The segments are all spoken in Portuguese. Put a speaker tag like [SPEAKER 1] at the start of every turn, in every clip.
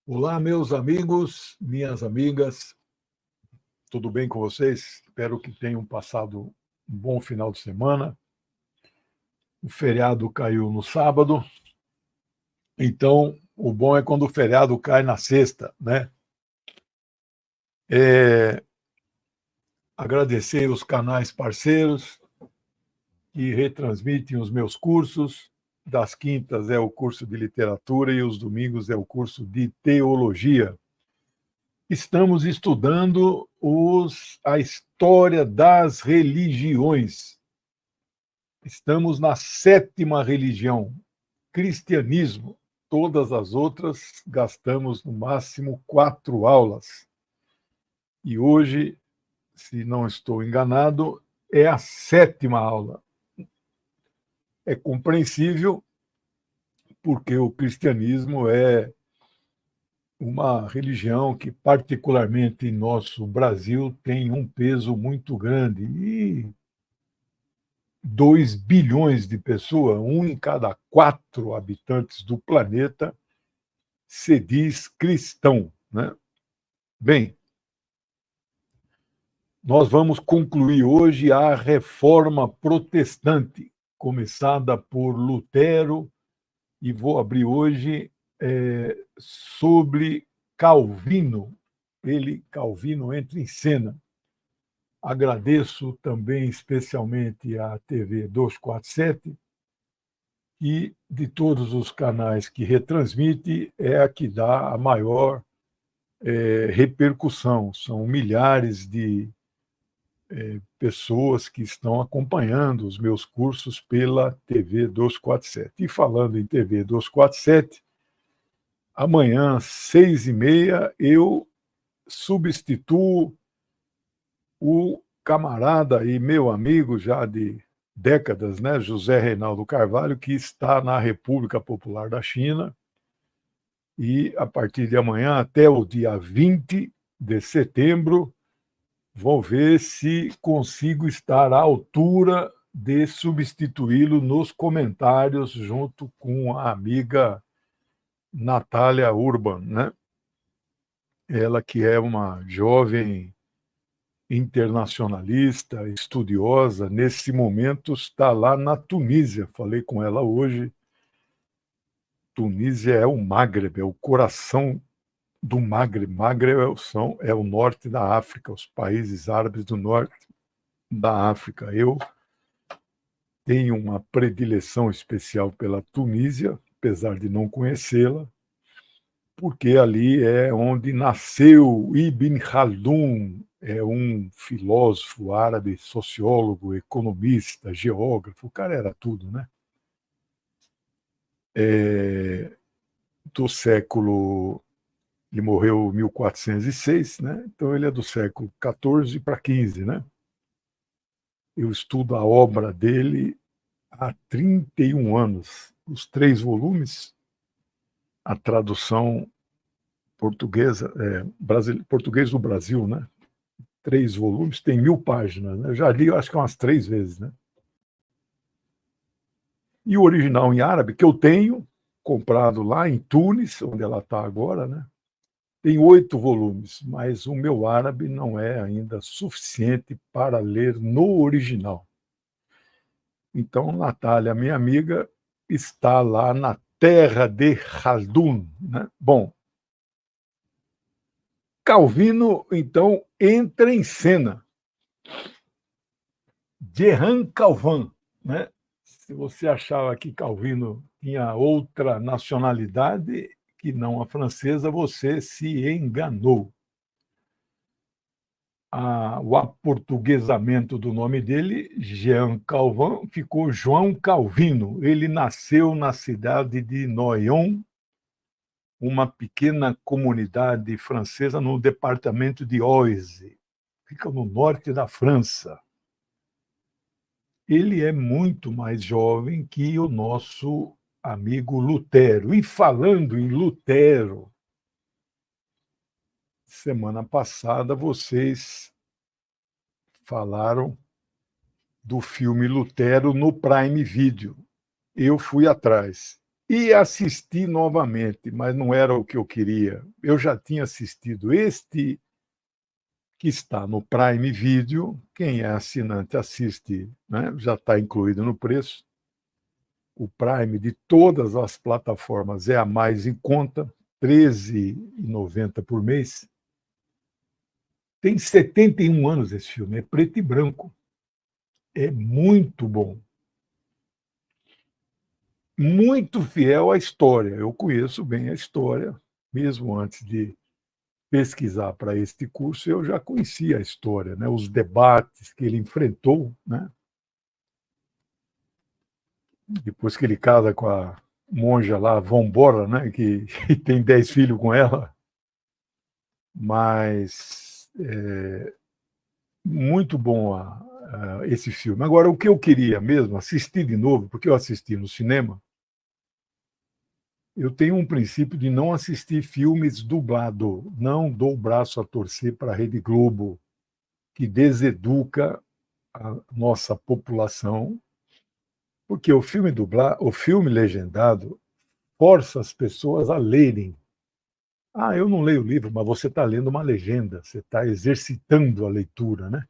[SPEAKER 1] Olá, meus amigos, minhas amigas, tudo bem com vocês? Espero que tenham passado um bom final de semana. O feriado caiu no sábado, então o bom é quando o feriado cai na sexta, né? Agradecer os canais parceiros que retransmitem os meus cursos. Das quintas é o curso de literatura e os domingos é o curso de teologia. Estamos estudando a história das religiões. Estamos na sétima religião, cristianismo. Todas as outras gastamos no máximo 4 aulas. E hoje, se não estou enganado, é a sétima aula. É compreensível, porque o cristianismo é uma religião que, particularmente em nosso Brasil, tem um peso muito grande. E 2 bilhões de pessoas, um em cada 4 habitantes do planeta, se diz cristão, né? Bem, nós vamos concluir hoje a Reforma Protestante, começada por Lutero, e vou abrir hoje sobre Calvino. Calvino entra em cena. Agradeço também especialmente à TV 247, e de todos os canais que retransmite, é a que dá a maior repercussão. São milhares de pessoas que estão acompanhando os meus cursos pela TV 247. E falando em TV 247, amanhã, 6h30, eu substituo o camarada e meu amigo já de décadas, né, José Reinaldo Carvalho, que está na República Popular da China, e a partir de amanhã até o dia 20 de setembro, vou ver se consigo estar à altura de substituí-lo nos comentários junto com a amiga Natália Urban, né? Ela que é uma jovem internacionalista, estudiosa, nesse momento está lá na Tunísia. Falei com ela hoje. Tunísia é o Maghreb, é o coração do Maghreb. Maghreb é o norte da África, os países árabes do norte da África. Eu tenho uma predileção especial pela Tunísia, apesar de não conhecê-la, porque ali é onde nasceu Ibn Khaldun, é um filósofo árabe, sociólogo, economista, geógrafo, o cara era tudo, né? Do século... Ele morreu em 1406, né? Então ele é do século XIV para XV, né? Eu estudo a obra dele há 31 anos, os 3 volumes, a tradução portuguesa, português do Brasil, né? 3 volumes, tem 1000 páginas, né? Eu já li, acho que umas 3 vezes, né? E o original em árabe, que eu tenho, comprado lá em Tunis, onde ela está agora, né? Tem 8 volumes, mas o meu árabe não é ainda suficiente para ler no original. Então, Natália, minha amiga, está lá na terra de Khaldun, né? Bom, Calvino, então, entra em cena. Jehan Calvin, né? Se você achava que Calvino tinha outra nacionalidade que não a francesa, você se enganou. O aportuguesamento do nome dele, Jean Calvin, ficou João Calvino. Ele nasceu na cidade de Noyon, uma pequena comunidade francesa no departamento de Oise, fica no norte da França. Ele é muito mais jovem que o nosso amigo Lutero. E falando em Lutero, semana passada vocês falaram do filme Lutero no Prime Video. Eu fui atrás. E assisti novamente, mas não era o que eu queria. Eu já tinha assistido este que está no Prime Video. Quem é assinante assiste, né? Já está incluído no preço. O Prime de todas as plataformas é a mais em conta, R$ 13,90 por mês. Tem 71 anos esse filme, é preto e branco. É muito bom. Muito fiel à história. Eu conheço bem a história, mesmo antes de pesquisar para este curso, eu já conhecia a história, né? Os debates que ele enfrentou, né? Depois que ele casa com a monja lá, Vambora, né? que tem 10 filhos com ela. Mas muito bom esse filme. Agora, o que eu queria mesmo, assistir de novo, porque eu assisti no cinema, eu tenho um princípio de não assistir filmes dublado, não dou o braço a torcer para a Rede Globo, que deseduca a nossa população, porque o filme legendado força as pessoas a lerem. Ah, eu não leio o livro, mas você está lendo uma legenda, você está exercitando a leitura, né?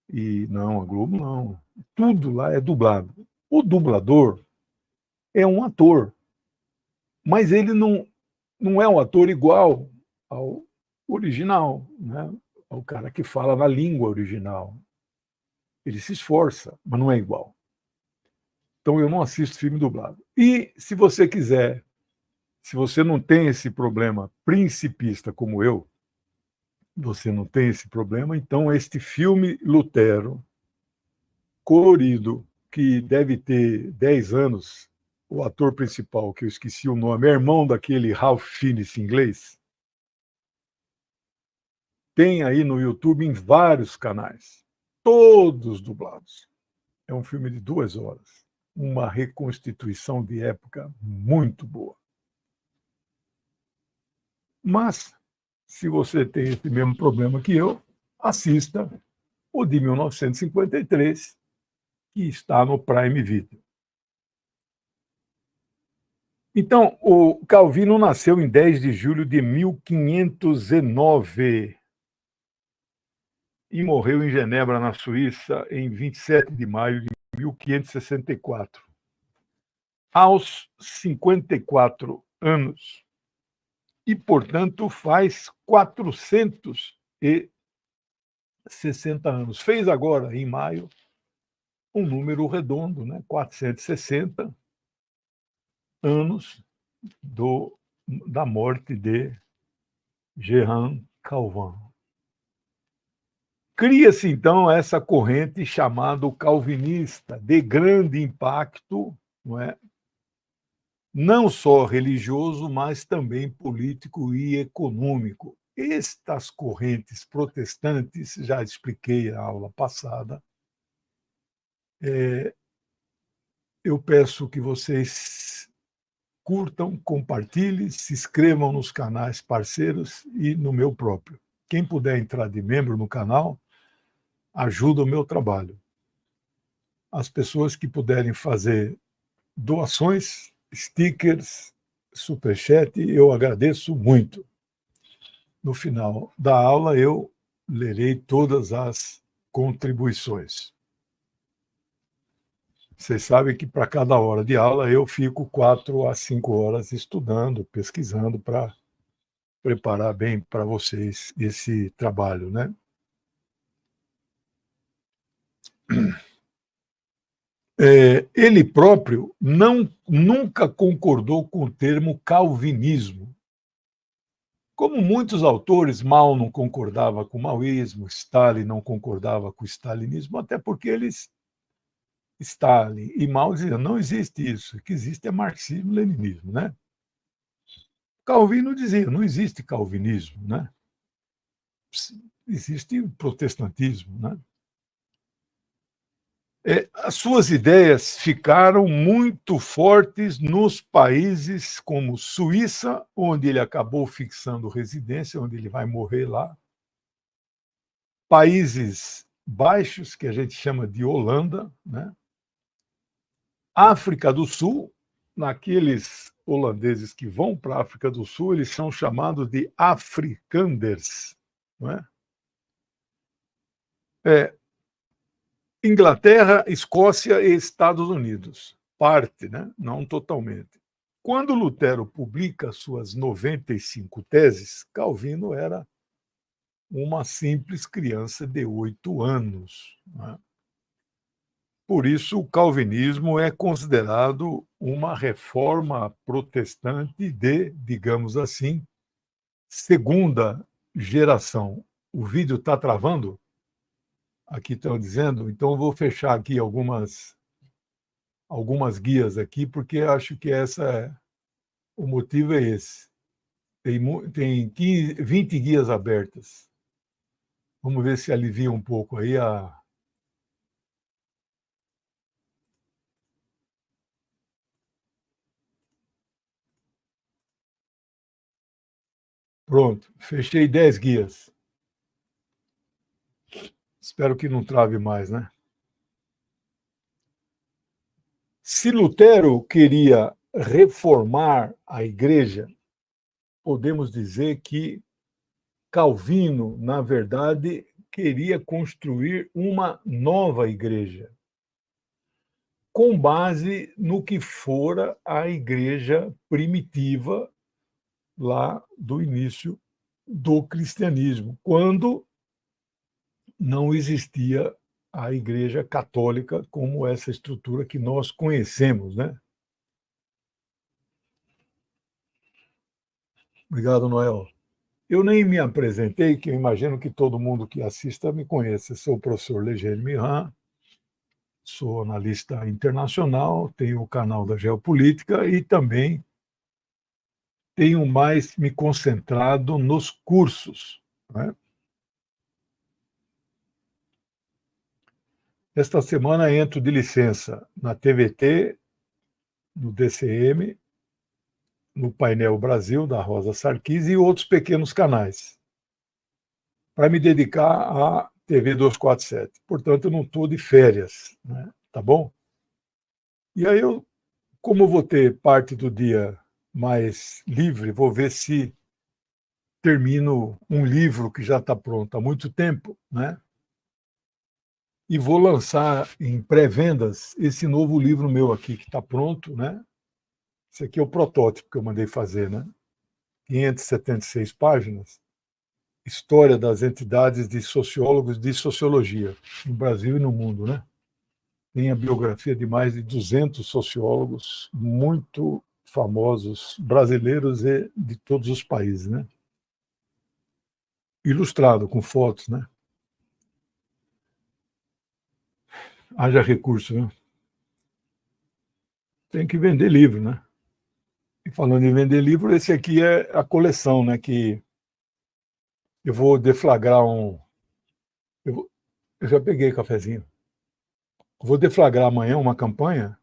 [SPEAKER 1] E não, a Globo não. Tudo lá é dublado. O dublador é um ator, mas ele não é um ator igual ao original, né? Ao cara que fala na língua original. Ele se esforça, mas não é igual. Então eu não assisto filme dublado. E se você quiser, se você não tem esse problema principista como eu, você não tem esse problema, então este filme Lutero, colorido, que deve ter 10 anos, o ator principal, que eu esqueci o nome, é irmão daquele Ralph Fiennes inglês, tem aí no YouTube em vários canais, todos dublados. É um filme de 2 horas, uma reconstituição de época muito boa. Mas, se você tem esse mesmo problema que eu, assista o de 1953, que está no Prime Video. Então, o Calvino nasceu em 10 de julho de 1509 e morreu em Genebra, na Suíça, em 27 de maio de 1564, aos 54 anos. E, portanto, faz 460 anos. Fez agora, em maio, um número redondo, né? 460 anos da morte de Jehan Calvin. Cria-se, então, essa corrente chamada calvinista, de grande impacto, não é? Não só religioso, mas também político e econômico. Estas correntes protestantes, já expliquei na aula passada, eu peço que vocês curtam, compartilhem, se inscrevam nos canais parceiros e no meu próprio. Quem puder entrar de membro no canal, ajuda o meu trabalho. As pessoas que puderem fazer doações, stickers, superchat, eu agradeço muito. No final da aula, eu lerei todas as contribuições. Vocês sabem que para cada hora de aula eu fico 4 a 5 horas estudando, pesquisando para preparar bem para vocês esse trabalho, né? Ele próprio nunca concordou com o termo calvinismo. Como muitos autores, Mao não concordava com o maoísmo, Stalin não concordava com o stalinismo, até porque Stalin e Mao diziam, não existe isso, o que existe é marxismo-leninismo, né? Calvino dizia, não existe calvinismo, né? Existe protestantismo, né? As suas ideias ficaram muito fortes nos países como Suíça, onde ele acabou fixando residência, onde ele vai morrer lá. Países Baixos, que a gente chama de Holanda, né? África do Sul, naqueles holandeses que vão para a África do Sul, eles são chamados de Afrikanders, não é? Inglaterra, Escócia e Estados Unidos. Parte, né? Não totalmente. Quando Lutero publica suas 95 teses, Calvino era uma simples criança de 8 anos. Né? Por isso, o calvinismo é considerado uma reforma protestante de, digamos assim, segunda geração. O vídeo está travando? Aqui estão dizendo, então eu vou fechar aqui algumas guias aqui, porque acho que o motivo é esse. Tem 20 guias abertas. Vamos ver se alivia um pouco aí a... Pronto, fechei 10 guias. Espero que não trave mais, né? Se Lutero queria reformar a igreja, podemos dizer que Calvino, na verdade, queria construir uma nova igreja, com base no que fora a igreja primitiva lá do início do cristianismo, quando não existia a igreja católica como essa estrutura que nós conhecemos, né? Obrigado, Noel. Eu nem me apresentei, que eu imagino que todo mundo que assista me conheça. Sou o professor Legênio Miran, sou analista internacional, tenho o canal da Geopolítica e também tenho mais me concentrado nos cursos. Né? Esta semana entro de licença na TVT, no DCM, no Painel Brasil, da Rosa Sarquis, e outros pequenos canais, para me dedicar à TV 247. Portanto, eu não estou de férias, né? Tá bom? E aí como vou ter parte do dia mais livre, vou ver se termino um livro que já está pronto há muito tempo, né? E vou lançar em pré-vendas esse novo livro meu aqui, que está pronto, né? Esse aqui é o protótipo que eu mandei fazer, né? 576 páginas, História das entidades de sociólogos de sociologia, no Brasil e no mundo, né? Tem a biografia de mais de 200 sociólogos muito famosos, brasileiros e de todos os países, né? Ilustrado, com fotos, né? Haja recurso, né? Tem que vender livro, né? E falando em vender livro, esse aqui é a coleção, né? Que eu vou deflagrar eu já peguei cafezinho. Vou deflagrar amanhã uma campanha.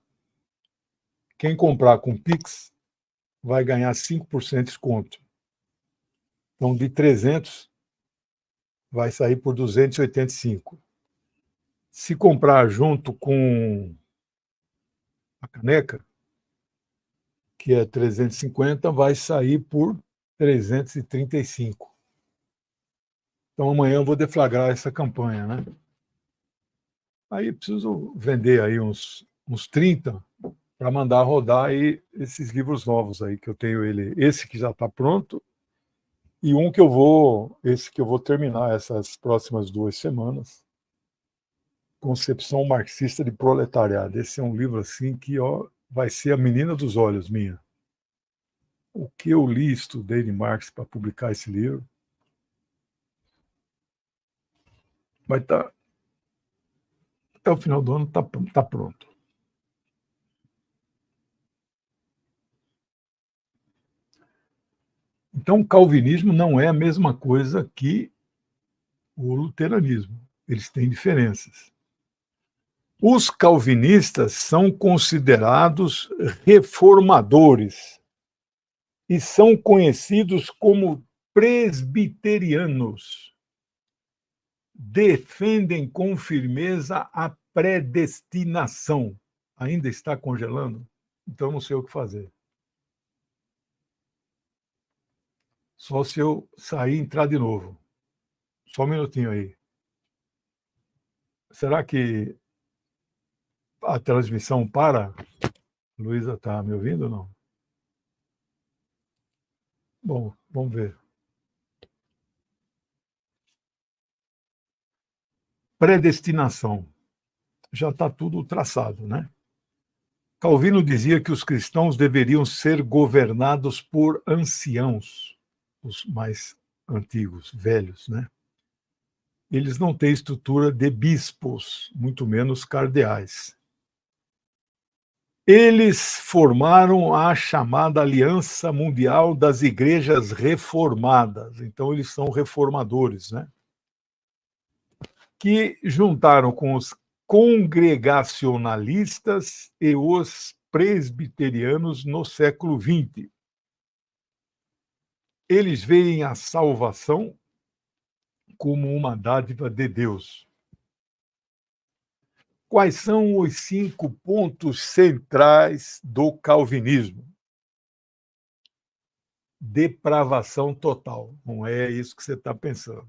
[SPEAKER 1] Quem comprar com Pix vai ganhar 5% de desconto. Então, de 300, vai sair por 285. Se comprar junto com a caneca, que é 350, vai sair por 335. Então, amanhã eu vou deflagrar essa campanha, né? Aí preciso vender aí uns 30 para mandar rodar aí esses livros novos aí, que eu tenho esse que já está pronto, e esse que eu vou terminar essas próximas 2 semanas, Concepção Marxista de Proletariado. Esse é um livro assim que vai ser a menina dos olhos minha. O que eu li e estudei de Marx para publicar esse livro vai estar até o final do ano, tá pronto. Então, o calvinismo não é a mesma coisa que o luteranismo. Eles têm diferenças. Os calvinistas são considerados reformadores e são conhecidos como presbiterianos. Defendem com firmeza a predestinação. Ainda está congelando? então não sei o que fazer. Só se eu sair e entrar de novo. Só um minutinho aí. Será que a transmissão para? Luísa, está me ouvindo ou não? Bom, vamos ver. Predestinação. Já está tudo traçado, né? Calvino dizia que os cristãos deveriam ser governados por anciãos, os mais antigos, velhos, né? Eles não têm estrutura de bispos, muito menos cardeais. Eles formaram a chamada Aliança Mundial das Igrejas Reformadas. Então, eles são reformadores, né? Que juntaram com os congregacionalistas e os presbiterianos no século XX. Eles veem a salvação como uma dádiva de Deus. Quais são os 5 pontos centrais do calvinismo? Depravação total. Não é isso que você está pensando.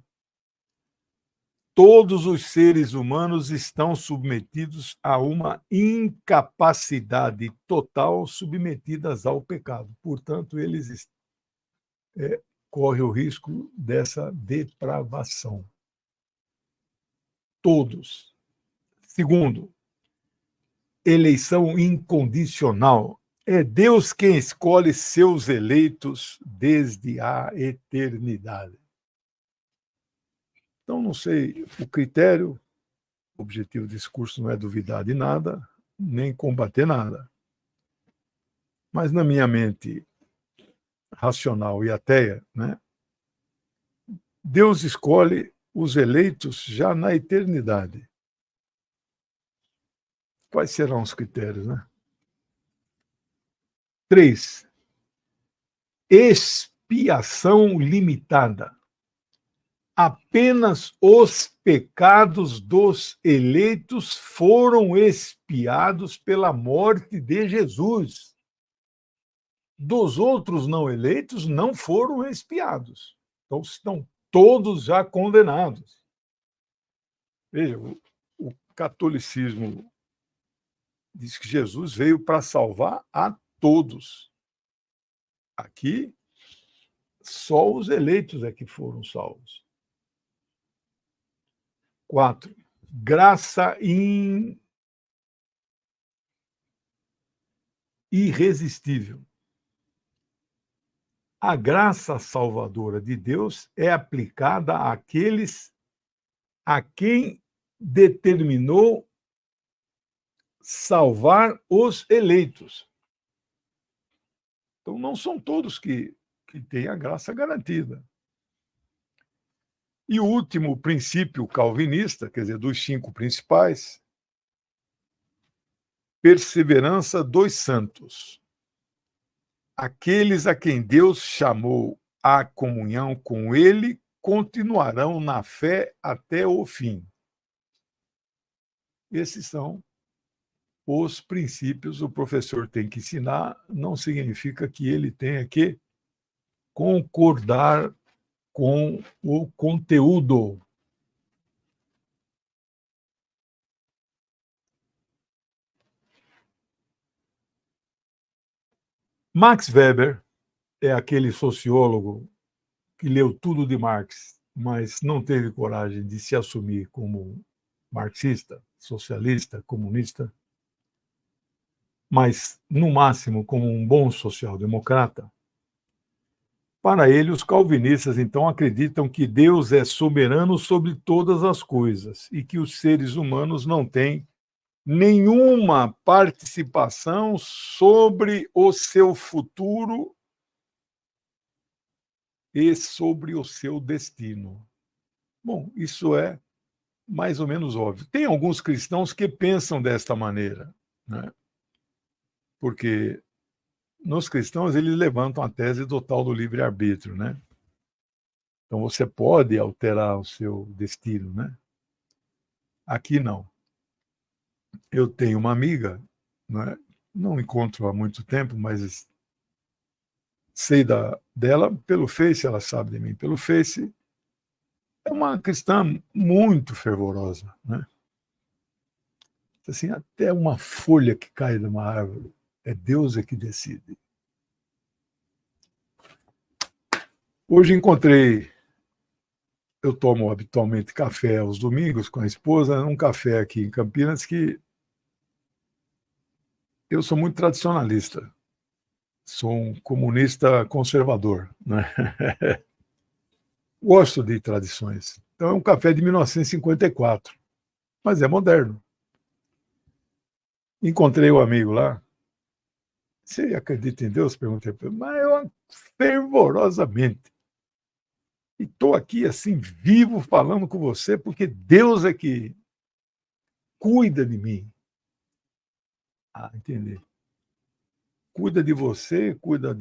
[SPEAKER 1] Todos os seres humanos estão submetidos a uma incapacidade total, submetidas ao pecado. Portanto, eles correm o risco dessa depravação. Todos. Segundo, eleição incondicional. É Deus quem escolhe seus eleitos desde a eternidade. Então, não sei, o critério, o objetivo desse curso não é duvidar de nada, nem combater nada. Mas na minha mente racional e ateia, né, Deus escolhe os eleitos já na eternidade. Quais serão os critérios, né? 3. Expiação limitada. Apenas os pecados dos eleitos foram expiados pela morte de Jesus. Dos outros não eleitos não foram expiados. Então estão todos já condenados. Veja, o catolicismo diz que Jesus veio para salvar a todos. Aqui, só os eleitos é que foram salvos. 4. Graça irresistível. A graça salvadora de Deus é aplicada àqueles a quem determinou salvar os eleitos. Então, não são todos que têm a graça garantida. E o último princípio calvinista, quer dizer, dos 5 principais, perseverança dos santos. Aqueles a quem Deus chamou à comunhão com Ele continuarão na fé até o fim. Esses são os princípios. O professor tem que ensinar, não significa que ele tenha que concordar com o conteúdo. Max Weber é aquele sociólogo que leu tudo de Marx, mas não teve coragem de se assumir como marxista, socialista, comunista, mas, no máximo, como um bom social-democrata. Para ele, os calvinistas, então, acreditam que Deus é soberano sobre todas as coisas e que os seres humanos não têm nenhuma participação sobre o seu futuro e sobre o seu destino. Bom, isso é mais ou menos óbvio. Tem alguns cristãos que pensam desta maneira, né? Porque nos cristãos eles levantam a tese do tal do livre-arbítrio, né? Então você pode alterar o seu destino, né? Aqui não. Eu tenho uma amiga, né, não encontro há muito tempo, mas sei dela pelo Face, ela sabe de mim pelo Face. É uma cristã muito fervorosa, né? Assim, até uma folha que cai de uma árvore, é Deus que decide. Hoje encontrei, eu tomo habitualmente café aos domingos com a esposa, um café aqui em Campinas que eu sou muito tradicionalista, sou um comunista conservador, né? Gosto de tradições. Então é um café de 1954, mas é moderno. Encontrei um amigo lá. Você acredita em Deus? Perguntei para ele, mas eu fervorosamente. E estou aqui assim, vivo, falando com você, porque Deus é que cuida de mim. Ah, entendi. Cuida de você, cuida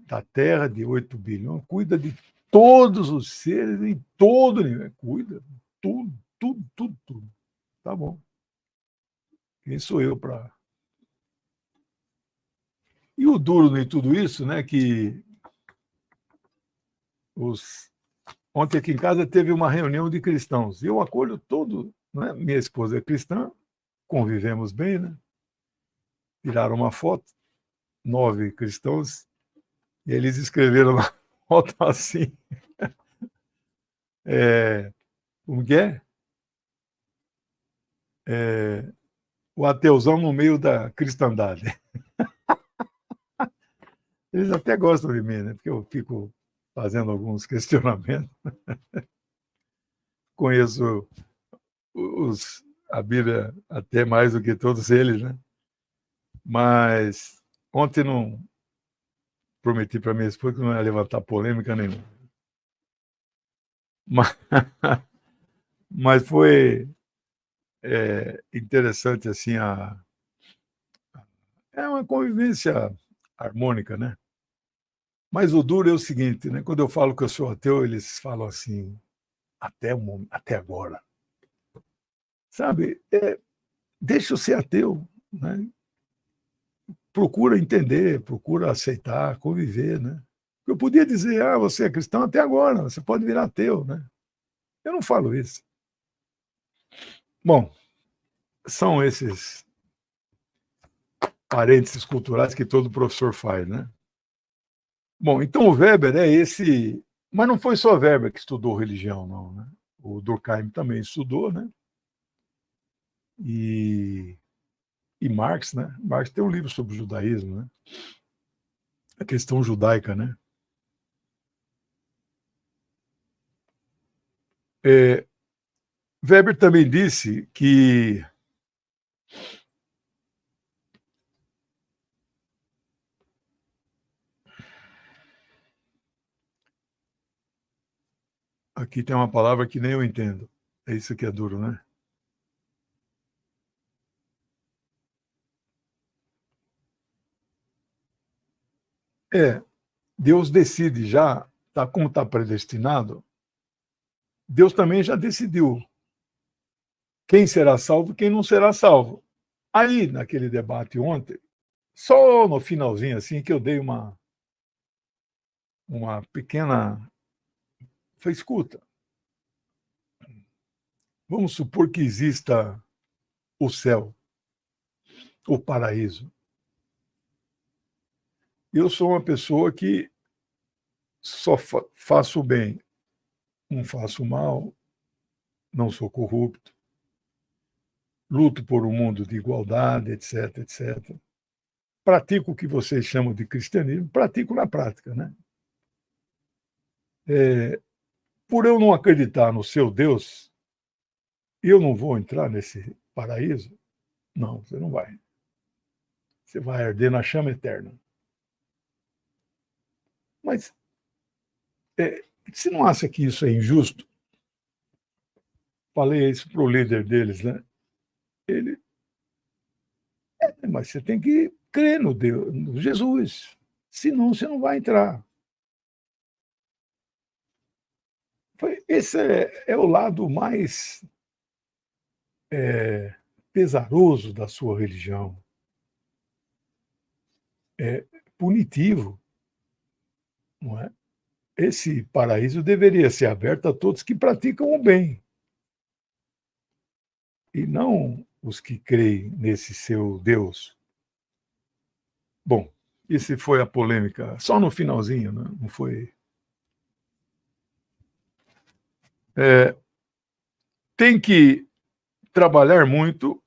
[SPEAKER 1] da Terra, de 8 bilhões, cuida de todos os seres em todo o universo. Cuida, tudo, tudo, tudo, tudo. Tá bom. Quem sou eu para. E o duro de tudo isso, né, que ontem aqui em casa teve uma reunião de cristãos. E eu acolho todo, né? Minha esposa é cristã, convivemos bem, né? Tiraram uma foto, 9 cristãos, e eles escreveram na foto assim, como que é? O ateuzão no meio da cristandade. Eles até gostam de mim, né? Porque eu fico fazendo alguns questionamentos. Conheço a Bíblia até mais do que todos eles, né? Mas ontem não prometi para minha esposa que não ia levantar polêmica nenhuma. Mas, mas foi interessante assim é uma convivência harmônica, né? Mas o duro é o seguinte, né? Quando eu falo que eu sou ateu, eles falam assim até agora, sabe? Deixa eu ser ateu, né? Procura entender, procura aceitar, conviver, né? Eu podia dizer, você é cristão até agora, você pode virar ateu, né? Eu não falo isso. Bom, são esses parênteses culturais que todo professor faz, né? Bom, então o Weber é esse, mas não foi só Weber que estudou religião, não, né? O Durkheim também estudou, né? E, e Marx, né? Marx tem um livro sobre o judaísmo, né? A questão judaica, né? Weber também disse que aqui tem uma palavra que nem eu entendo. É isso que é duro, né? Deus decide já, tá, como está predestinado, Deus também já decidiu quem será salvo e quem não será salvo. Aí, naquele debate ontem, só no finalzinho, assim, que eu dei uma pequena. Falei, escuta, vamos supor que exista o céu, o paraíso. Eu sou uma pessoa que só faço o bem, não faço o mal, não sou corrupto, luto por um mundo de igualdade, etc, etc. Pratico o que vocês chamam de cristianismo, pratico na prática, né? Por eu não acreditar no seu Deus, eu não vou entrar nesse paraíso? Não, você não vai. Você vai arder na chama eterna. Mas você não acha que isso é injusto? Falei isso para o líder deles, né? Ele, mas você tem que crer no Deus, no Jesus, senão você não vai entrar. Esse é o lado mais pesaroso da sua religião. punitivo, não é? Esse paraíso deveria ser aberto a todos que praticam o bem, e não os que creem nesse seu Deus. Bom, esse foi a polêmica, só no finalzinho, né? Não foi. Tem que trabalhar muito,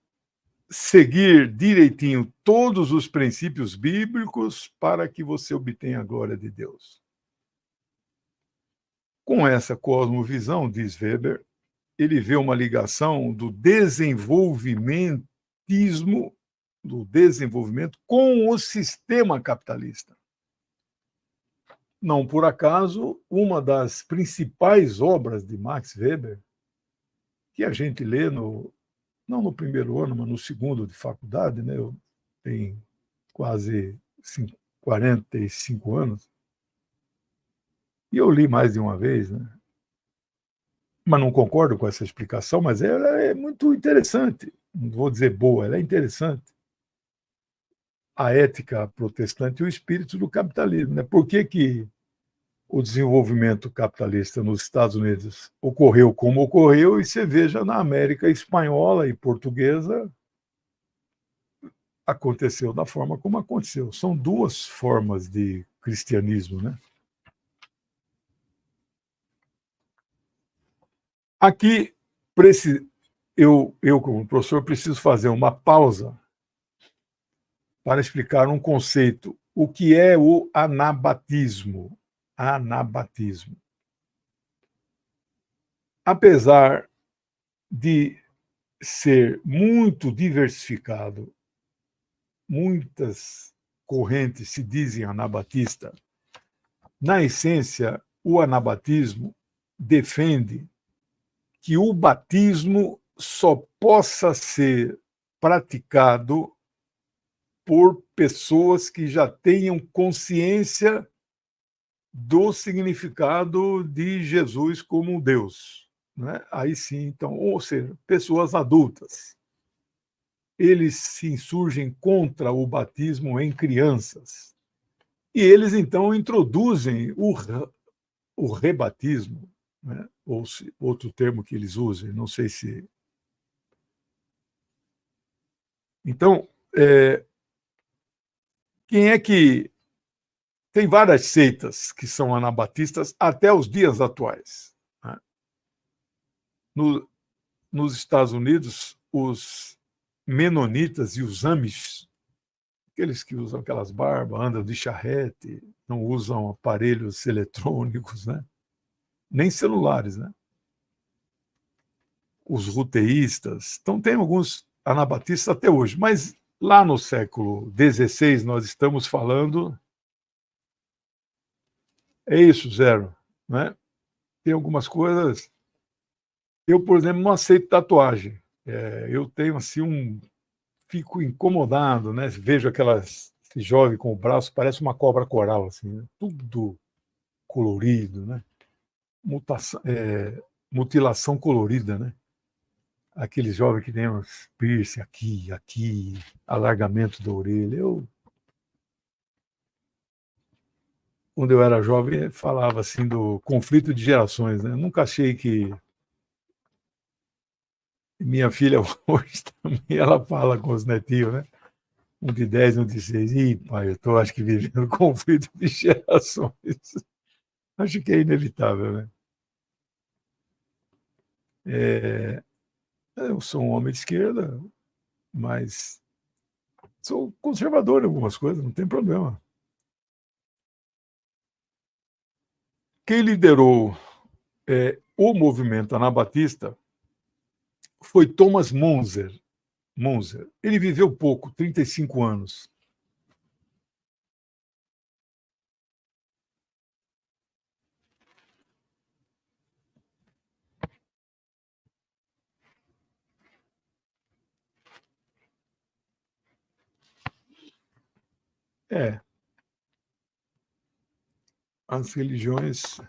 [SPEAKER 1] seguir direitinho todos os princípios bíblicos para que você obtenha a glória de Deus. Com essa cosmovisão, diz Weber, ele vê uma ligação do desenvolvimento com o sistema capitalista. Não por acaso, uma das principais obras de Max Weber, que a gente lê não no primeiro ano, mas no segundo de faculdade, né? Eu tenho quase 45 anos, e eu li mais de uma vez, né? Mas não concordo com essa explicação, mas ela é muito interessante. Não vou dizer boa, ela é interessante. A ética protestante e o espírito do capitalismo, né? Por que o desenvolvimento capitalista nos Estados Unidos ocorreu como ocorreu, e você veja na América espanhola e portuguesa aconteceu da forma como aconteceu. São duas formas de cristianismo, né? Aqui, eu como professor, preciso fazer uma pausa para explicar um conceito. O que é o anabatismo? Anabatismo. Apesar de ser muito diversificado, muitas correntes se dizem anabatista, na essência, o anabatismo defende que o batismo só possa ser praticado por pessoas que já tenham consciência do significado de Jesus como Deus, né? Aí sim, então, ou seja, pessoas adultas. Eles se insurgem contra o batismo em crianças. E eles, então, introduzem o rebatismo, né? Ou outro termo que eles usem, não sei se. Então, quem é que. Tem várias seitas que são anabatistas até os dias atuais, né? Nos Estados Unidos, os menonitas e os amish, aqueles que usam aquelas barbas, andam de charrete, não usam aparelhos eletrônicos, né? Nem celulares, né? Os ruteístas. Então, tem alguns anabatistas até hoje, mas lá no século XVI nós estamos falando. É isso, Zero, né? Tem algumas coisas. Eu, por exemplo, não aceito tatuagem. Eu tenho assim fico incomodado, né? Vejo esse jovem com o braço, parece uma cobra coral, assim, né? Tudo colorido, né? Mutilação colorida, né? Aquele jovem que tem uns piercing aqui, alargamento da orelha. Quando eu era jovem, falava assim do conflito de gerações, né? Eu nunca achei que minha filha hoje também ela fala com os netinhos, né? Um de 10, um de 6. Ih, pai, eu estou, acho que, vivendo conflito de gerações. Acho que é inevitável, né? Eu sou um homem de esquerda, mas sou conservador em algumas coisas, não tem problema. Quem liderou o movimento anabatista foi Thomas Munzer. Ele viveu pouco, 35 anos. As religiões.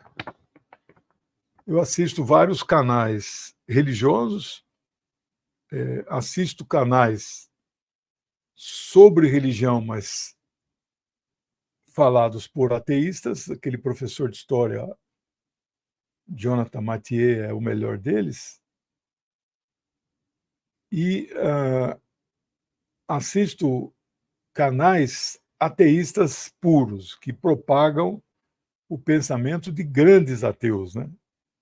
[SPEAKER 1] Eu assisto vários canais religiosos, assisto canais sobre religião, mas falados por ateístas, aquele professor de história, Jonathan Mathieu, é o melhor deles, e assisto canais ateístas puros, que propagam o pensamento de grandes ateus, né?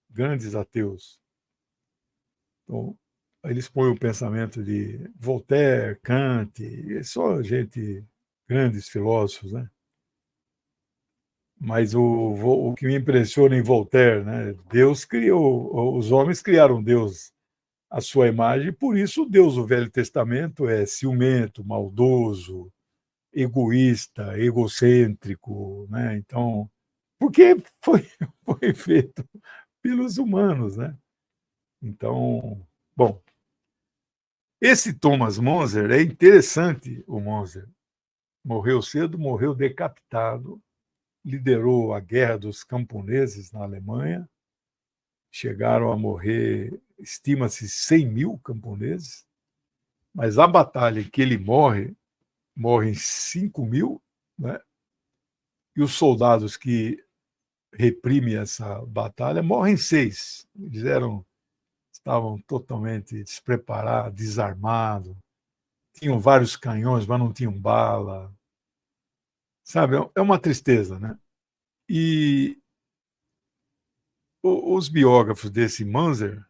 [SPEAKER 1] Grandes ateus. Então, eles põem o pensamento de Voltaire, Kant, só gente, grandes filósofos, né? Mas o que me impressiona em Voltaire, né? Deus criou, os homens criaram Deus à sua imagem, por isso o Deus do Velho Testamento é ciumento, maldoso, egoísta, egocêntrico, né? Então, porque foi feito pelos humanos, né? Então, bom, esse Thomas Monzer é interessante, o Monzer. Morreu cedo, morreu decapitado, liderou a Guerra dos Camponeses na Alemanha, chegaram a morrer, estima-se, 100 mil camponeses, mas a batalha em que ele morrem 5 mil, né? E os soldados que reprimem essa batalha morrem 6. Eles estavam totalmente despreparados, desarmados, tinham vários canhões, mas não tinham bala. Sabe, é uma tristeza, né? E os biógrafos desse Manzer,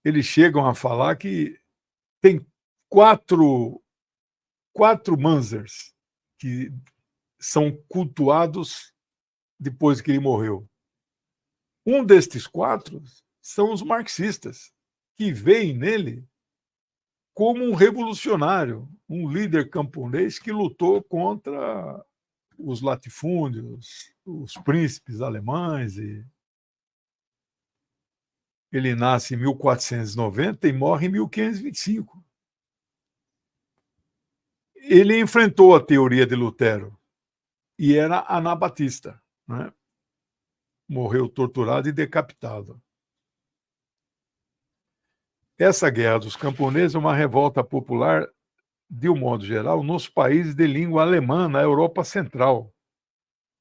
[SPEAKER 1] eles chegam a falar que tem quatro Manzers que são cultuados depois que ele morreu. Um destes 4 são os marxistas, que veem nele como um revolucionário, um líder camponês que lutou contra os latifúndios, os príncipes alemães. Ele nasce em 1490 e morre em 1525. Ele enfrentou a teoria de Lutero e era anabatista, né? Morreu torturado e decapitado. Essa guerra dos camponeses é uma revolta popular, de um modo geral, nos países de língua alemã, na Europa Central.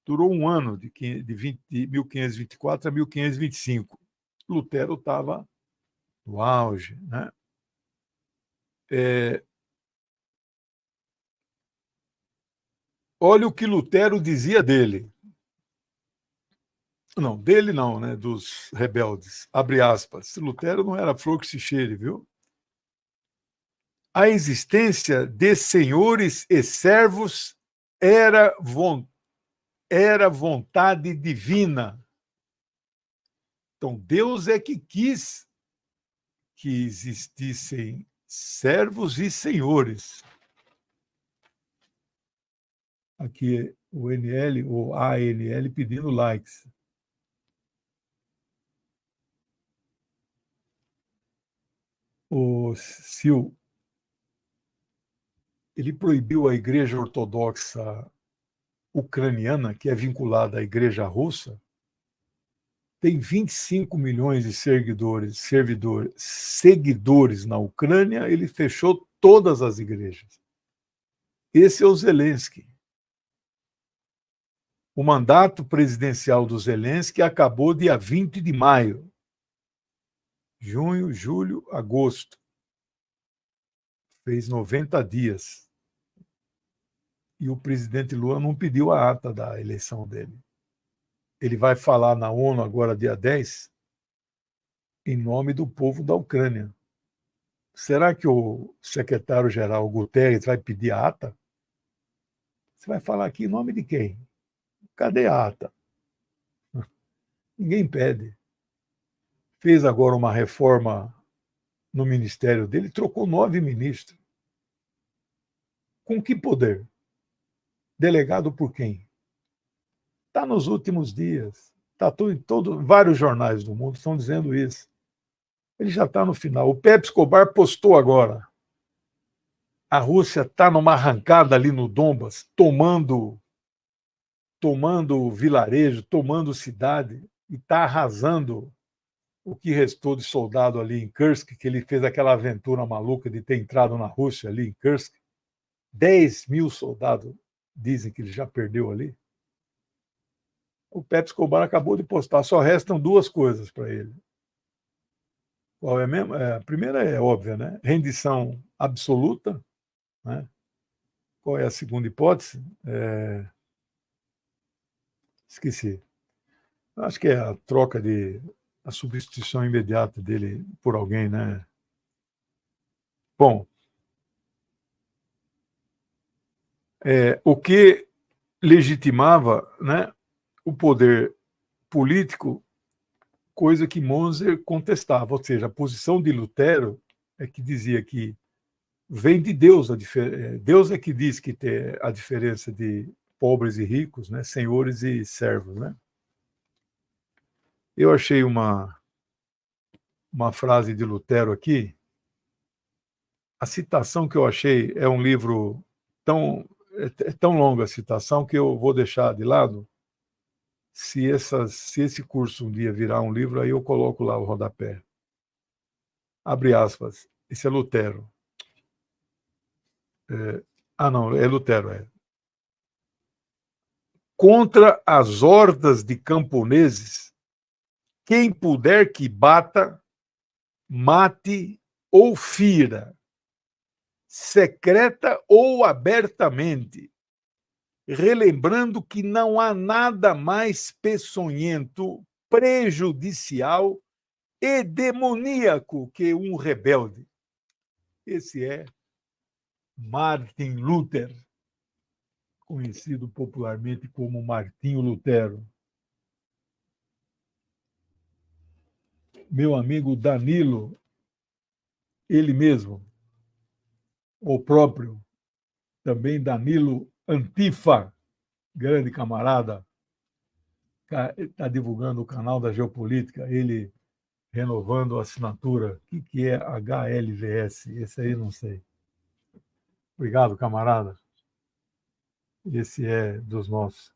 [SPEAKER 1] Durou um ano, de 1524 a 1525. Lutero estava no auge, né? Olha o que Lutero dizia dele. Não, dele não, né? Dos rebeldes. Abre aspas. Lutero não era flor que se cheire, viu? A existência de senhores e servos era vontade divina. Então, Deus é que quis que existissem servos e senhores. Aqui o NL ou ANL pedindo likes. O Sil, ele proibiu a Igreja Ortodoxa ucraniana, que é vinculada à Igreja Russa, tem 25 milhões de seguidores na Ucrânia, ele fechou todas as igrejas. Esse é o Zelensky. O mandato presidencial do Zelensky acabou dia 20 de maio. Junho, julho, agosto. Fez 90 dias. E o presidente Lula não pediu a ata da eleição dele. Ele vai falar na ONU agora, dia 10, em nome do povo da Ucrânia. Será que o secretário-geral Guterres vai pedir a ata? Você vai falar aqui em nome de quem? Cadê a ata? Ninguém pede. Fez agora uma reforma no ministério dele, trocou 9 ministros. Com que poder? Delegado por quem? Está nos últimos dias. Está vários jornais do mundo estão dizendo isso. Ele já está no final. O Pepe Escobar postou agora. A Rússia está numa arrancada ali no Donbas, tomando vilarejo, tomando cidade, e está arrasando o que restou de soldado ali em Kursk, que ele fez aquela aventura maluca de ter entrado na Rússia ali em Kursk. 10 mil soldados dizem que ele já perdeu ali. O Pepe Escobar acabou de postar, só restam duas coisas para ele. Qual é mesmo? A primeira é óbvia, né? Rendição absoluta, né? Qual é a segunda hipótese? Esqueci. Acho que é a troca a substituição imediata dele por alguém, né? Bom, o que legitimava, né, o poder político, coisa que Moser contestava, ou seja, a posição de Lutero é que dizia que vem de Deus, Deus é que diz que tem a diferença de pobres e ricos, né, senhores e servos, né? Eu achei uma frase de Lutero aqui. A citação que eu achei é um livro é tão longa a citação que eu vou deixar de lado. Se esse curso um dia virar um livro, aí eu coloco lá o rodapé. Abre aspas. Esse é Lutero. Não, é Lutero, é. Contra as hordas de camponeses, quem puder que bata, mate ou fira, secreta ou abertamente, relembrando que não há nada mais peçonhento, prejudicial e demoníaco que um rebelde. Esse é Martin Luther, conhecido popularmente como Martinho Lutero. Meu amigo Danilo, ele mesmo, o próprio, também Danilo Antifa, grande camarada, está divulgando o canal da Geopolítica, ele renovando a assinatura. O que é HLVS? Esse aí não sei. Obrigado, camarada. Esse é dos nossos.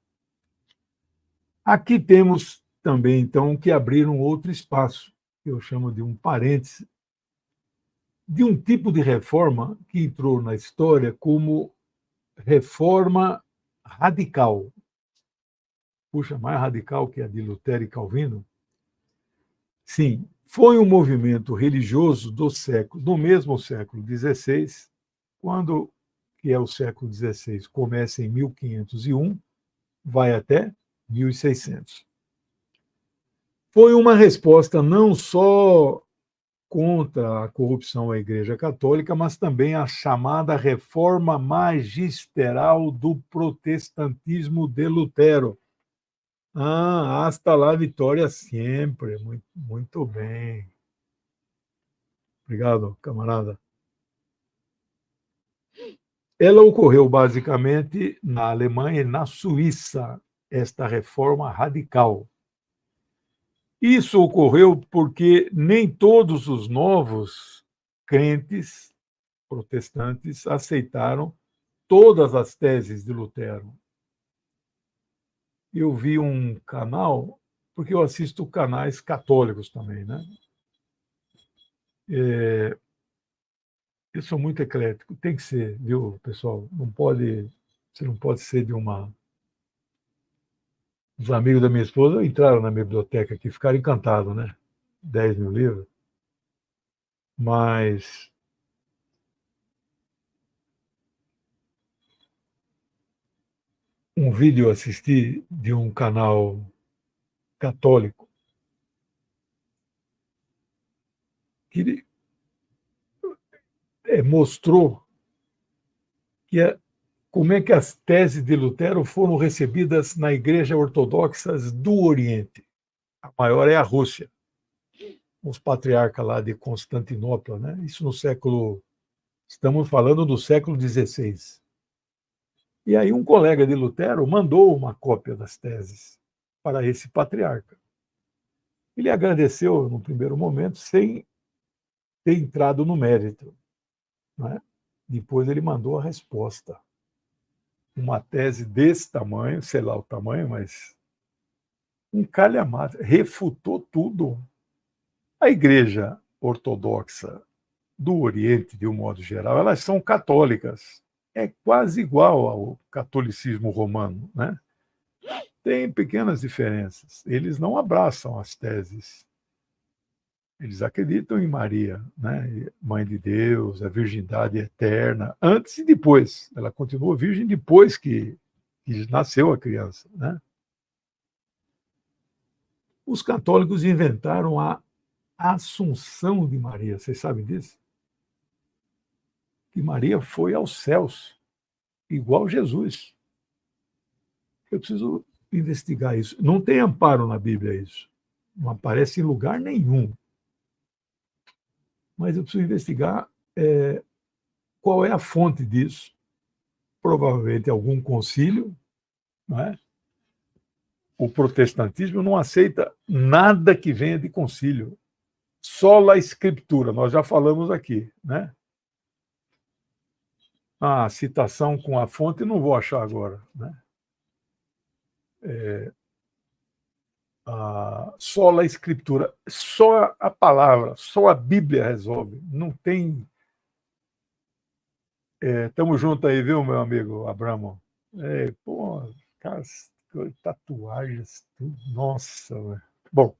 [SPEAKER 1] Aqui temos também, então, que abrir um outro espaço, que eu chamo de um parêntese, de um tipo de reforma que entrou na história como reforma radical. Puxa, mais radical que a de Lutero e Calvino? Sim, foi um movimento religioso do mesmo século XVI, quando, que é o século XVI, começa em 1501, vai até 1600. Foi uma resposta não só contra a corrupção à Igreja Católica, mas também a chamada reforma magisterial do protestantismo de Lutero. Hasta lá, vitória sempre. Muito, muito bem. Obrigado, camarada. Ela ocorreu basicamente na Alemanha e na Suíça, esta reforma radical. Isso ocorreu porque nem todos os novos crentes protestantes aceitaram todas as teses de Lutero. Eu vi um canal, porque eu assisto canais católicos também, né? Eu sou muito eclético, tem que ser, viu, pessoal? Você não pode ser de uma. Os amigos da minha esposa entraram na minha biblioteca aqui, ficaram encantados, né? 10 mil livros. Mas um vídeo eu assisti de um canal católico que mostrou como é que as teses de Lutero foram recebidas na Igreja Ortodoxa do Oriente. A maior é a Rússia, os patriarcas lá de Constantinopla, né? Isso no século. Estamos falando do século XVI. E aí um colega de Lutero mandou uma cópia das teses para esse patriarca. Ele agradeceu no primeiro momento, sem ter entrado no mérito, né? Depois ele mandou a resposta. Uma tese desse tamanho, sei lá o tamanho, mas um calhamaço, refutou tudo. A Igreja Ortodoxa do Oriente, de um modo geral, elas são católicas. é quase igual ao catolicismo romano, né? Tem pequenas diferenças. Eles não abraçam as teses. Eles acreditam em Maria, né? Mãe de Deus, a virgindade eterna, antes e depois. Ela continua virgem depois que nasceu a criança, né? Os católicos inventaram a Assunção de Maria. Vocês sabem disso? Que Maria foi aos céus, igual Jesus. Eu preciso investigar isso. Não tem amparo na Bíblia isso. Não aparece em lugar nenhum. Mas eu preciso investigar qual é a fonte disso. Provavelmente algum concílio, não é? O protestantismo não aceita nada que venha de concílio. Só a escritura, nós já falamos aqui, né? A citação com a fonte não vou achar agora, né? Só a escritura, só a palavra, só a Bíblia resolve. Não tem. Estamos juntos aí, viu, meu amigo Abramo? Pô, cara, tatuagens, tudo. Nossa, velho. Bom,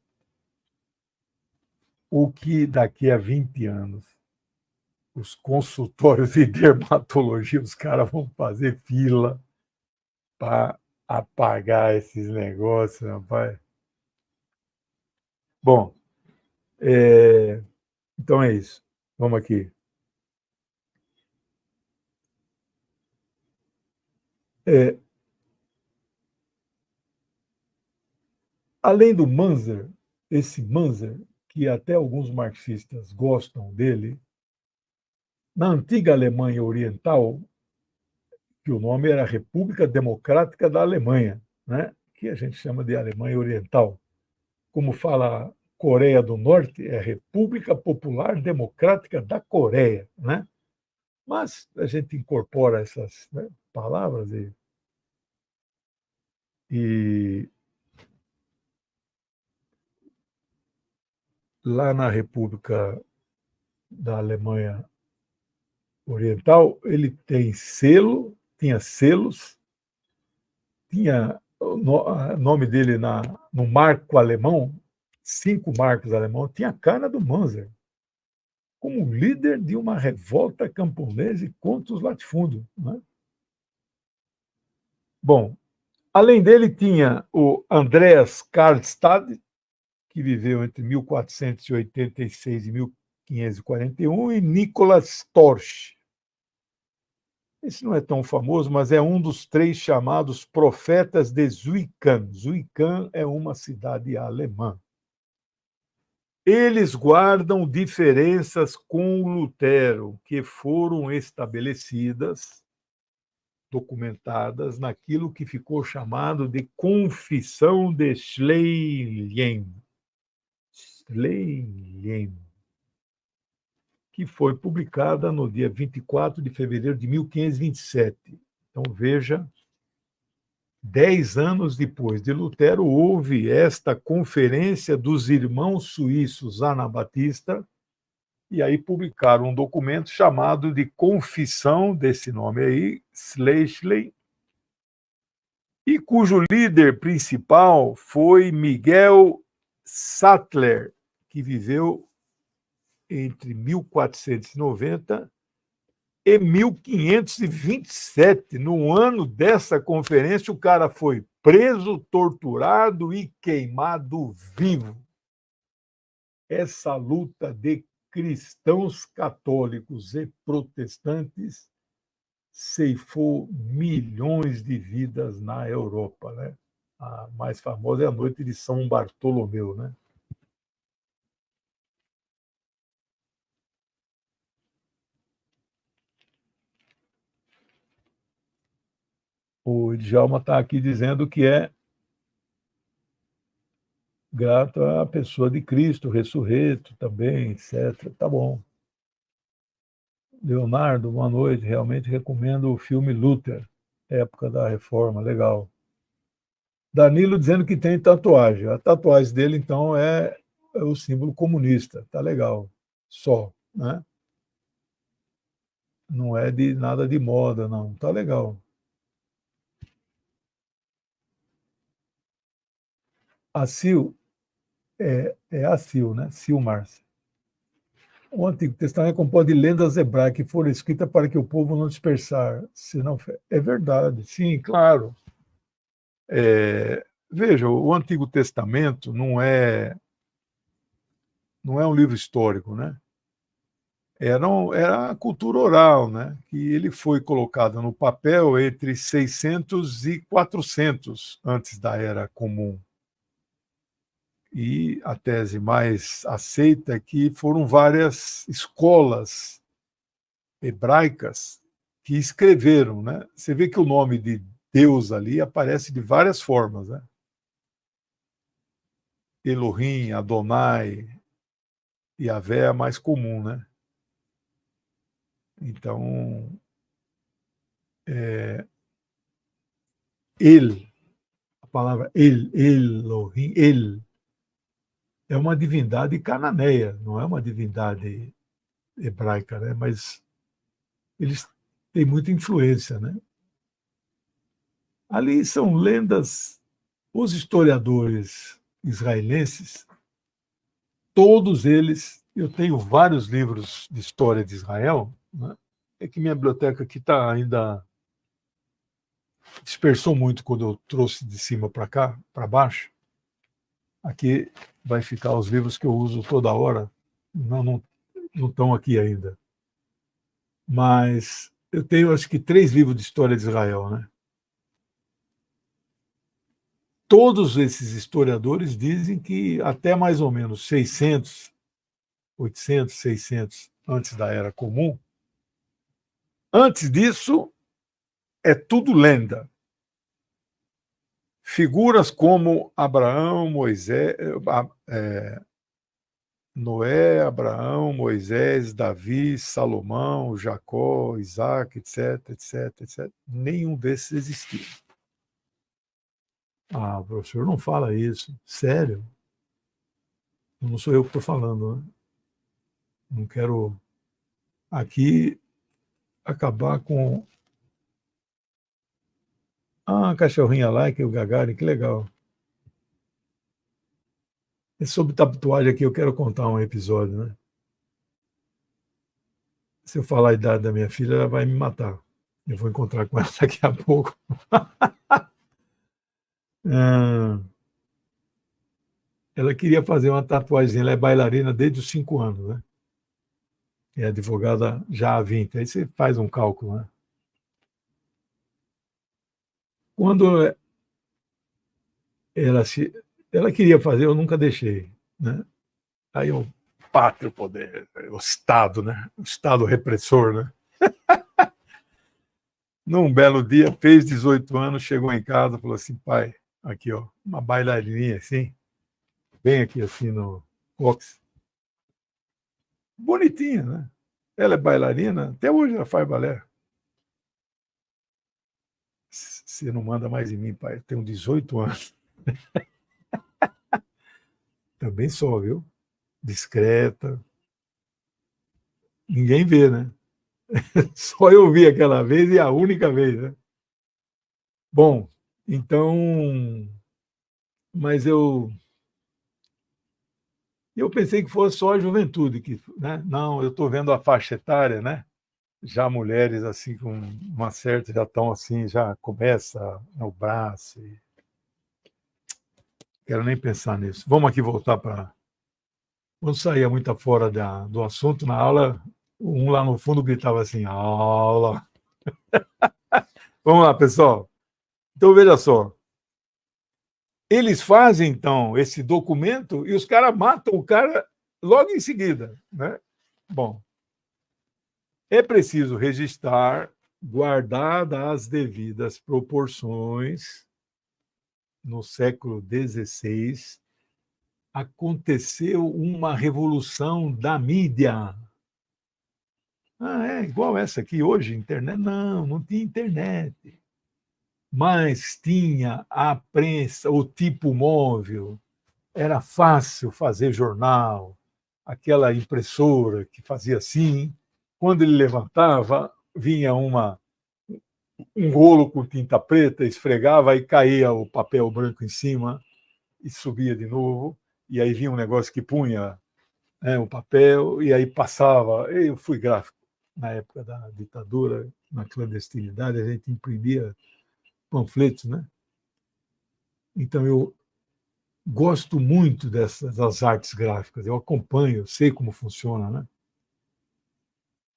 [SPEAKER 1] o que daqui a 20 anos os consultórios de dermatologia, os caras vão fazer fila para apagar esses negócios, rapaz. Bom, então é isso. Vamos aqui. Além do Manzer, esse Manzer, que até alguns marxistas gostam dele, na antiga Alemanha Oriental, que o nome era República Democrática da Alemanha, né? Que a gente chama de Alemanha Oriental. Como fala Coreia do Norte, é República Popular Democrática da Coreia, né? Mas a gente incorpora essas, né, palavras e lá na República da Alemanha Oriental, ele tem selo, tinha selos, tinha o nome dele no marco alemão, 5 marcos alemão, tinha a cara do Manzer, como líder de uma revolta camponesa contra os latifúndios, né? Bom, além dele tinha o Andreas Karlstadt, que viveu entre 1486 e 1541, e Nicolas Torch. Esse não é tão famoso, mas é um dos 3 chamados profetas de Zuican. Zuican é uma cidade alemã. Eles guardam diferenças com Lutero, que foram estabelecidas, documentadas, naquilo que ficou chamado de Confissão de Schleien. Que foi publicada no dia 24 de fevereiro de 1527. Então, veja, 10 anos depois de Lutero, houve esta conferência dos irmãos suíços Anabatista, e aí publicaram um documento chamado de Confissão, desse nome aí, Schleien, e cujo líder principal foi Miguel Sattler, que viveu entre 1490 e 1527. No ano dessa conferência, o cara foi preso, torturado e queimado vivo. Essa luta de cristãos católicos e protestantes ceifou milhões de vidas na Europa, né? A mais famosa é a noite de São Bartolomeu, né? O Djalma está aqui dizendo que é grato à pessoa de Cristo, ressurreto também, etc. Tá bom. Leonardo, boa noite. Realmente recomendo o filme Luther, época da Reforma, legal. Danilo dizendo que tem tatuagem. A tatuagem dele, então, é o símbolo comunista. Tá legal. Só, né? não é de nada de moda, não. Tá legal. A Sil é a Sil, né? Sil Márcia. O Antigo Testamento é composto de lendas hebraicas que foram escritas para que o povo não dispersar. Senão, é verdade, sim, claro. Veja, o Antigo Testamento não é um livro histórico, né? Era a cultura oral, né? Que ele foi colocado no papel entre 600 e 400 antes da Era Comum. E a tese mais aceita é que foram várias escolas hebraicas que escreveram, né? Você vê que o nome de Deus ali aparece de várias formas, né? Elohim, Adonai, Yahvé é a mais comum, né? Então, a palavra Elohim, é uma divindade cananeia, não é uma divindade hebraica, né? Mas eles têm muita influência, né? Ali são lendas. Os historiadores israelenses, todos eles, eu tenho vários livros de história de Israel, né? É que minha biblioteca aqui está ainda dispersou muito quando eu trouxe de cima para cá, para baixo. Aqui vai ficar os livros que eu uso toda hora, não estão aqui ainda. Mas eu tenho, acho que, 3 livros de história de Israel, né? Todos esses historiadores dizem que até mais ou menos 600, 800, 600 antes da Era Comum, antes disso é tudo lenda. Figuras como Abraão, Moisés, Noé, Abraão, Moisés, Davi, Salomão, Jacó, Isaac, etc, etc, etc. Nenhum desses existiu. Ah, professor, não fala isso. Sério? Não sou eu que estou falando, né? Não quero aqui acabar com... Ah, a cachorrinha lá, que é o Gagarin, que legal. E sobre tatuagem aqui, eu quero contar um episódio, né? Se eu falar a idade da minha filha, ela vai me matar. Eu vou encontrar com ela daqui a pouco. Ela queria fazer uma tatuagem, ela é bailarina desde os 5 anos, né? É advogada já há 20. Aí você faz um cálculo, né? Quando ela, ela queria fazer, eu nunca deixei, né? Aí o pátrio poder, o Estado, né? O Estado repressor, né? Num belo dia, fez 18 anos, chegou em casa e falou assim, pai, aqui, ó, uma bailarininha assim, bem aqui assim no cox. Bonitinha, né? Ela é bailarina, até hoje ela faz balé. Você não manda mais em mim, pai. Eu tenho 18 anos. Também sou, viu? Discreta. Ninguém vê, né? Só eu vi aquela vez e a única vez, né? Bom, então, mas eu pensei que fosse só a juventude que, né? Não, eu estou vendo a faixa etária, né? Já mulheres assim com uma certa já estão assim, já começa no braço. Quero nem pensar nisso. Vamos aqui voltar para quando saía muito fora do assunto na aula, um lá no fundo gritava assim, aula. Vamos lá, pessoal. Então, veja só. Eles fazem, então, esse documento e os caras matam o cara logo em seguida, né? Bom, é preciso registrar, guardadas as devidas proporções, no século XVI, aconteceu uma revolução da mídia. Ah, é igual essa aqui hoje, internet? Não, não tinha internet. Mas tinha a prensa, o tipo móvel, era fácil fazer jornal, aquela impressora que fazia assim, quando ele levantava, vinha um rolo com tinta preta, esfregava, aí caía o papel branco em cima e subia de novo, e aí vinha um negócio que punha, né, o papel, e aí passava. Eu fui gráfico na época da ditadura, na clandestinidade, a gente imprimia panfletos, né? Então eu gosto muito das artes gráficas, eu acompanho, sei como funciona, né?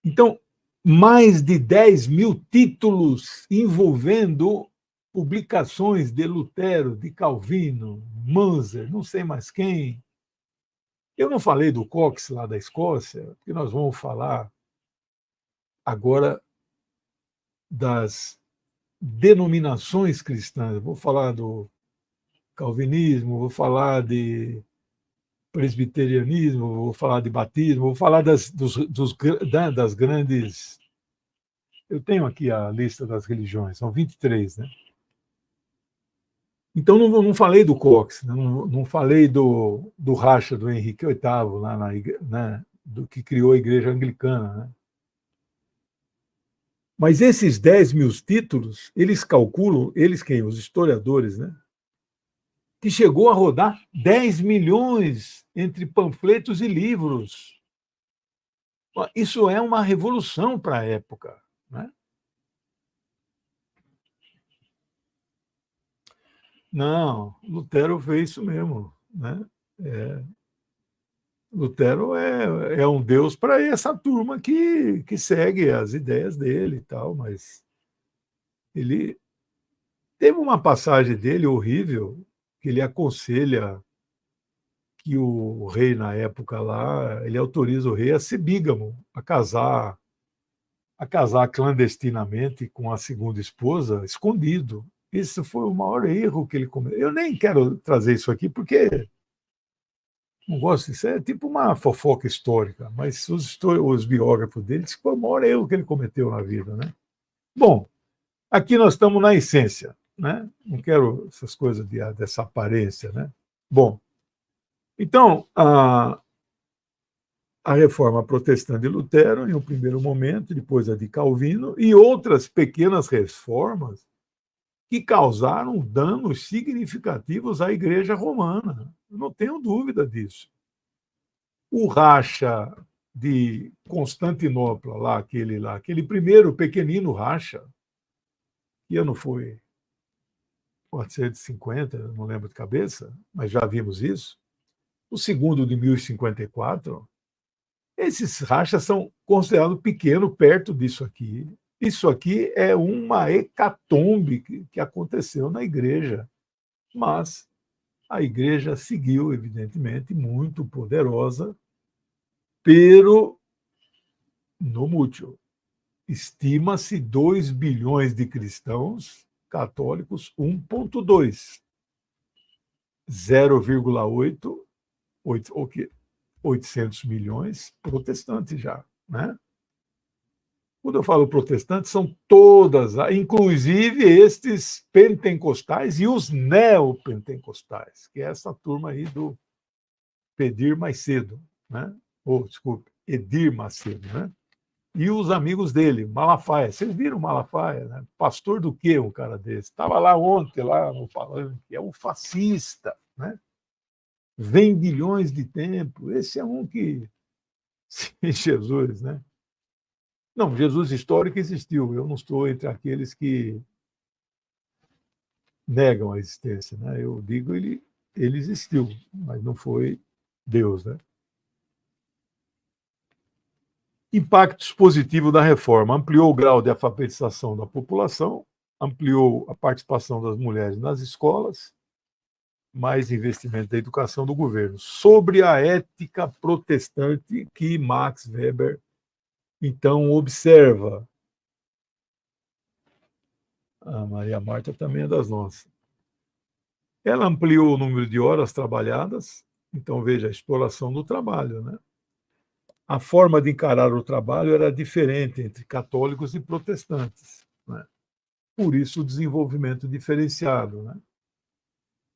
[SPEAKER 1] Então, mais de 10 mil títulos envolvendo publicações de Lutero, de Calvino, Munzer, não sei mais quem. Eu não falei do Cox lá da Escócia, porque nós vamos falar agora das denominações cristãs. Vou falar do calvinismo, vou falar de presbiterianismo, vou falar de batismo, vou falar das grandes. Eu tenho aqui a lista das religiões, são 23, né? Então, não falei do Cox, né? Não falei do racha do Henrique VIII, lá né? Do que criou a Igreja Anglicana. Né? Mas esses 10 mil títulos, eles calculam, eles quem? Os historiadores, né? Que chegou a rodar 10 milhões entre panfletos e livros. Isso é uma revolução para a época. Né? Não, Lutero fez isso mesmo. Né? Lutero é um deus para essa turma que segue as ideias dele e tal, mas ele teve uma passagem dele horrível, que ele aconselha que o rei, na época lá, ele autoriza o rei a ser bígamo, a casar clandestinamente com a segunda esposa, escondido. Esse foi o maior erro que ele cometeu. Eu nem quero trazer isso aqui, porque não gosto disso. É tipo uma fofoca histórica, mas os biógrafos dele dizem que foi o maior erro que ele cometeu na vida. Né? Bom, aqui nós estamos na essência. Né? Não quero essas coisas dessa aparência. Né? Bom, então, a reforma protestante de Lutero, em um primeiro momento, depois a de Calvino, e outras pequenas reformas que causaram danos significativos à Igreja Romana. Não tenho dúvida disso. O racha de Constantinopla, aquele primeiro pequenino racha, que ano foi? 450, não lembro de cabeça, mas já vimos isso. O segundo de 1054, esses rachas são considerados pequenos perto disso aqui. Isso aqui é uma hecatombe que aconteceu na igreja, mas a igreja seguiu, evidentemente, muito poderosa, pero no mútuo. Estima-se 2 bilhões de cristãos católicos, 1,2. 0,8, 800 milhões protestantes já. Né? Quando eu falo protestantes, são todas, inclusive estes pentecostais e os neopentecostais, que é essa turma aí do Pedir Macedo, né? Desculpe, Edir Macedo, né? E os amigos dele, Malafaia. Vocês viram Malafaia, né? Pastor do quê, um cara desse? Estava lá ontem, lá no palanque, é um fascista, né? Vem bilhões de tempo. Esse é um que... Jesus, né? Não, Jesus histórico existiu. Eu não estou entre aqueles que negam a existência, né? Eu digo ele existiu, mas não foi Deus, né? Impactos positivos da reforma: ampliou o grau de alfabetização da população, ampliou a participação das mulheres nas escolas, mais investimento da educação do governo. Sobre a ética protestante que Max Weber então observa. A Maria Marta também é das nossas. Ela ampliou o número de horas trabalhadas, então veja a exploração do trabalho, né? A forma de encarar o trabalho era diferente entre católicos e protestantes, né? Por isso o desenvolvimento diferenciado, né?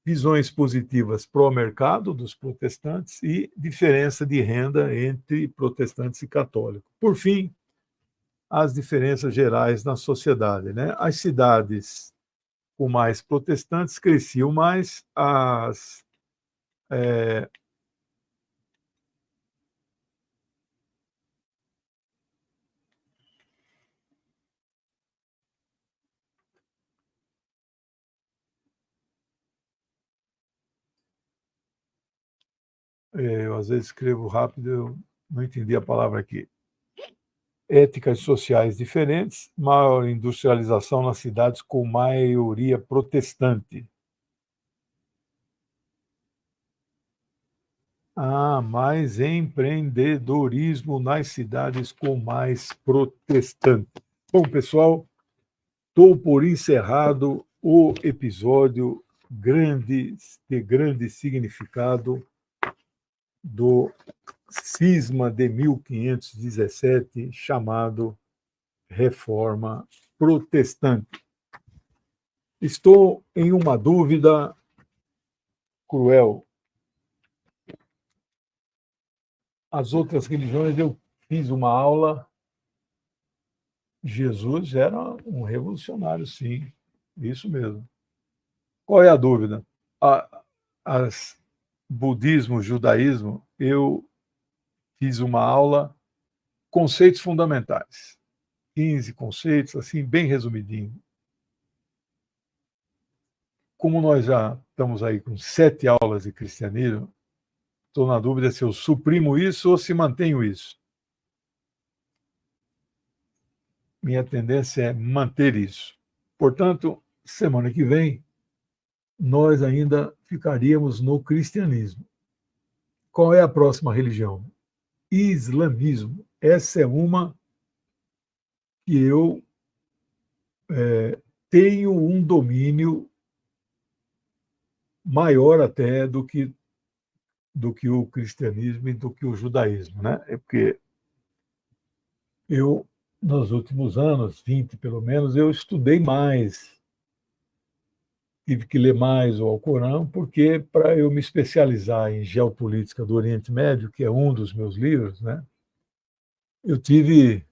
[SPEAKER 1] Visões positivas pró-mercado dos protestantes e diferença de renda entre protestantes e católicos. Por fim, as diferenças gerais na sociedade, né? As cidades com mais protestantes cresciam mais, eu às vezes escrevo rápido, eu não entendi a palavra aqui. Éticas sociais diferentes, maior industrialização nas cidades com maioria protestante. Mais empreendedorismo nas cidades com mais protestante. Bom, pessoal, estou por encerrado o episódio de grande significado do cisma de 1517, chamado Reforma Protestante. Estou em uma dúvida cruel. As outras religiões, eu fiz uma aula. Jesus era um revolucionário, sim, isso mesmo. Qual é a dúvida? Budismo, judaísmo, eu fiz uma aula, conceitos fundamentais, 15 conceitos, assim, bem resumidinho. Como nós já estamos aí com 7 aulas de cristianismo, estou na dúvida se eu suprimo isso ou se mantenho isso. Minha tendência é manter isso. Portanto, semana que vem, nós ainda ficaríamos no cristianismo. Qual é a próxima religião? Islamismo. Essa é uma que eu tenho um domínio maior até do que o cristianismo e do que o judaísmo, né? É porque eu, nos últimos anos, 20 pelo menos, eu estudei mais, tive que ler mais o Alcorão, porque para eu me especializar em geopolítica do Oriente Médio, que é um dos meus livros, né? Eu tive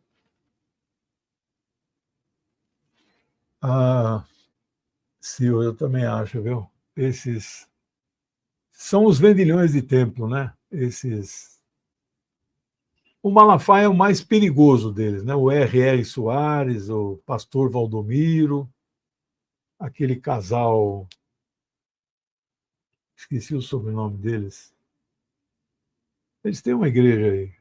[SPEAKER 1] sim, eu também acho, viu? Esses são os vendilhões de templo, né? O Malafaia é o mais perigoso deles, né? O R.R. Soares, o pastor Valdomiro, aquele casal, esqueci o sobrenome deles. Eles têm uma igreja aí.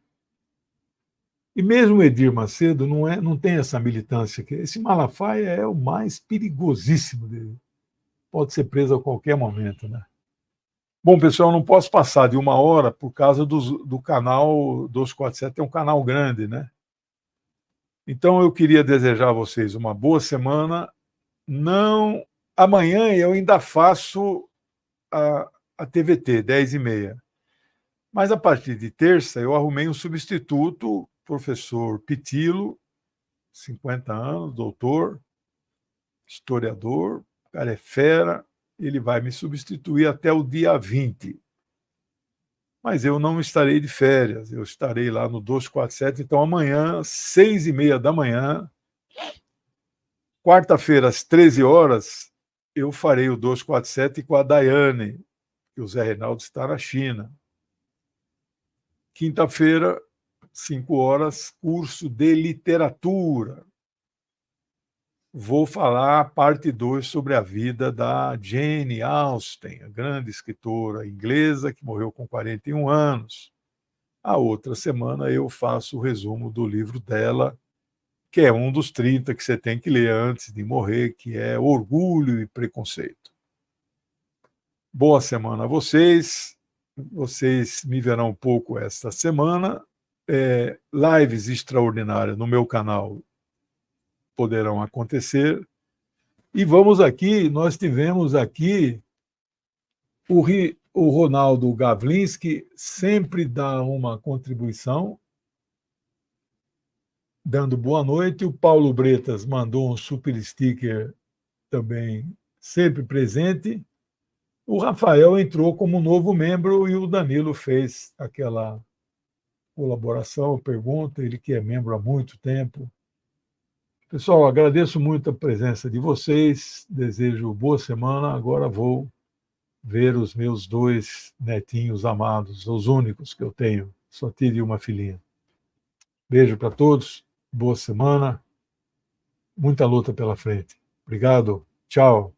[SPEAKER 1] E mesmo o Edir Macedo não tem essa militância. Esse Malafaia é o mais perigosíssimo dele. Pode ser preso a qualquer momento, né? Bom, pessoal, não posso passar de 1 hora por causa do canal 247, é um canal grande, né? Então, eu queria desejar a vocês uma boa semana. Não, amanhã eu ainda faço a TVT, 10h30. Mas a partir de terça eu arrumei um substituto, professor Pitilo, 50 anos, doutor, historiador, o cara é fera, ele vai me substituir até o dia 20. Mas eu não estarei de férias, eu estarei lá no 247, então amanhã, 6h30 da manhã, quarta-feira, às 13 horas, eu farei o 247 com a Daiane, que o Zé Reinaldo está na China. Quinta-feira, 5 horas, curso de literatura. Vou falar a parte 2 sobre a vida da Jane Austen, a grande escritora inglesa que morreu com 41 anos. A outra semana eu faço o resumo do livro dela, que é um dos 30 que você tem que ler antes de morrer, que é Orgulho e Preconceito. Boa semana a vocês. Vocês me verão um pouco esta semana. Lives extraordinárias no meu canal poderão acontecer. E vamos aqui, nós tivemos aqui o Ronaldo Gavlinski, sempre dá uma contribuição, dando boa noite. O Paulo Bretas mandou um super sticker também, sempre presente. O Rafael entrou como novo membro e o Danilo fez aquela colaboração, pergunta, ele que é membro há muito tempo. Pessoal, agradeço muito a presença de vocês, desejo boa semana. Agora vou ver os meus 2 netinhos amados, os únicos que eu tenho. Só tive uma filhinha. Beijo para todos, boa semana, muita luta pela frente. Obrigado, tchau.